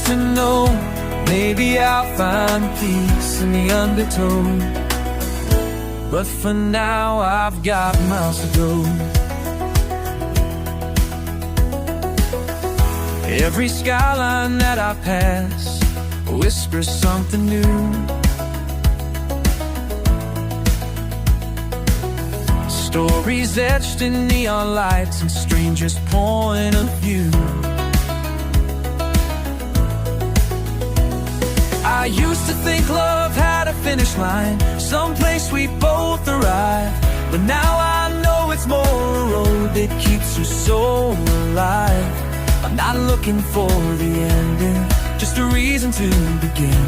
to know maybe I'll find peace in the undertow. But for now I've got miles to go. Every skyline that I pass whispers something new. Stories etched in neon lights and strangers' point of view. I used to think love had a finish line, someplace we both arrive. But now I know it's more a road that keeps your soul alive. I'm not looking for the ending, just a reason to begin.